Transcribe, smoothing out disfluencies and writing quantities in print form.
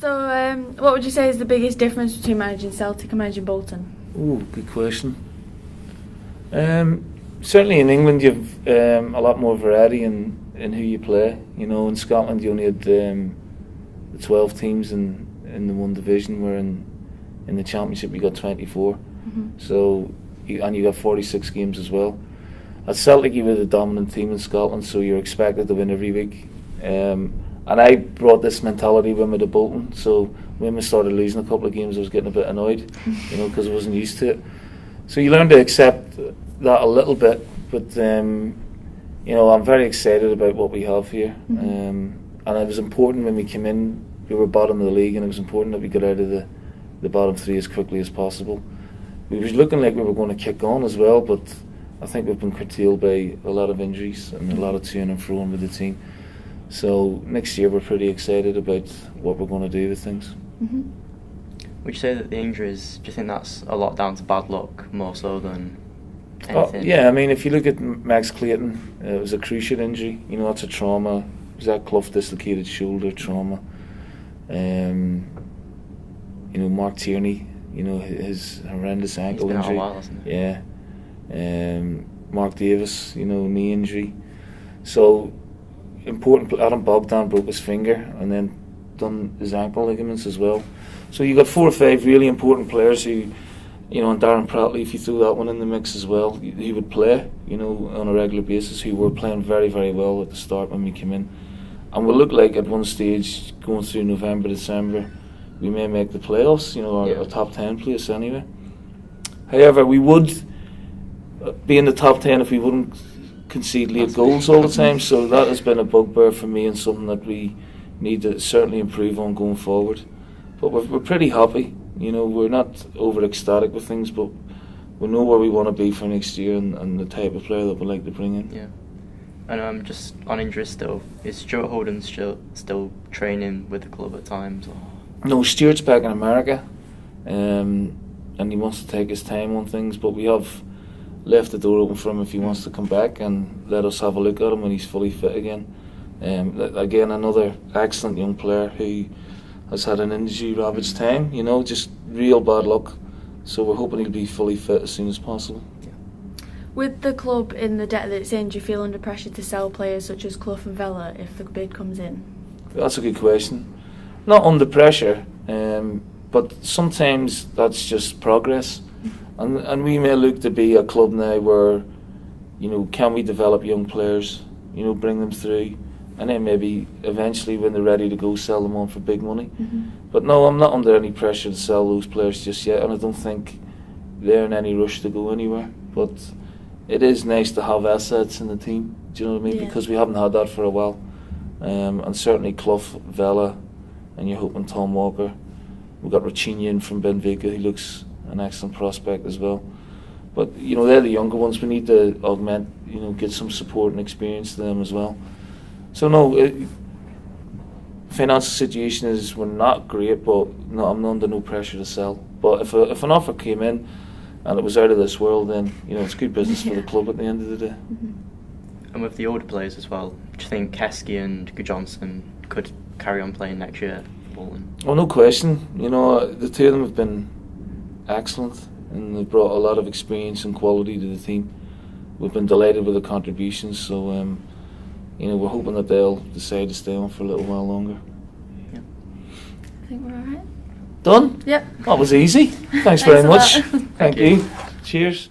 So, what would you say is the biggest difference between managing Celtic and managing Bolton? Ooh, good question. Certainly in England you've a lot more variety in who you play. You know, in Scotland you only had the 12 teams in the one division, where in the Championship you got 24. So you got 46 games as well. At Celtic you were the dominant team in Scotland, so you're expected to win every week. And I brought this mentality with me to Bolton, so when we started losing a couple of games I was getting a bit annoyed, you know, because I wasn't used to it. So you learn to accept that a little bit, but you know, I'm very excited about what we have here. And it was important when we came in, we were bottom of the league, and it was important that we got out of the bottom three as quickly as possible. We was looking like we were going to kick on as well, but I think we've been curtailed by a lot of injuries and a lot of to and fro with the team. So next year we're pretty excited about what we're going to do with things. Would you say that the injuries, do you think that's a lot down to bad luck more so than anything? Yeah, I mean, if you look at Max Clayton, it was a cruciate injury. You know, that's a trauma. Zach Clough dislocated shoulder trauma. You know, Mark Tierney, you know, his horrendous ankle injury. He's been injury. out a while, hasn't he? Yeah. Mark Davis, you know, knee injury. So important. Adam Bogdan broke his finger and then done his ankle ligaments as well. So you got 4 or 5 really important players who, you know, and Darren Prattley, if you threw that one in the mix as well, he would play, you know, on a regular basis, who were playing very, very well at the start when we came in. And we look like at one stage, going through November, December, we may make the playoffs, you know, our top 10 place anyway. However, we would be in the top 10 if we wouldn't concede late goals all the time, so that has been a bugbear for me and something that we need to certainly improve on going forward. But we're pretty happy, you know, we're not over ecstatic with things, but we know where we want to be for next year and the type of player that we'd like to bring in. Yeah. And just on injuries still, is Stuart Holden still training with the club at times? Or? No, Stuart's back in America, and he wants to take his time on things, but we have left the door open for him if he wants to come back and let us have a look at him when he's fully fit again. Again, another excellent young player who has had an injury-ravaged time, you know, just real bad luck. So we're hoping he'll be fully fit as soon as possible. With the club in the debt that it's in, do you feel under pressure to sell players such as Clough and Vella if the bid comes in? That's a good question. Not under pressure, but sometimes that's just progress. And we may look to be a club now where, you know, can we develop young players, you know, bring them through, and then maybe eventually when they're ready to go, sell them on for big money. But no, I'm not under any pressure to sell those players just yet, and I don't think they're in any rush to go anywhere. But it is nice to have assets in the team, do you know what I mean? Yeah. Because we haven't had that for a while. And certainly Clough, Vella, and you're hoping Tom Walker. We've got Rachinian from Benfica, who looks an excellent prospect as well. But, you know, they're the younger ones. We need to augment, you know, get some support and experience to them as well. So no, financial situation is, we're not great, but no, I'm under no pressure to sell. But if an offer came in and it was out of this world, then, you know, it's good business for the club at the end of the day. And with the older players as well, do you think Kesky and Johnson could carry on playing next year for Bolton? Oh, no question. You know, the two of them have been excellent and they've brought a lot of experience and quality to the team. We've been delighted with the contributions, so you know, we're hoping that they'll decide to stay on for a little while longer. I think we're alright. Done? Yep. That was easy. Thanks very much. Thank you. Cheers.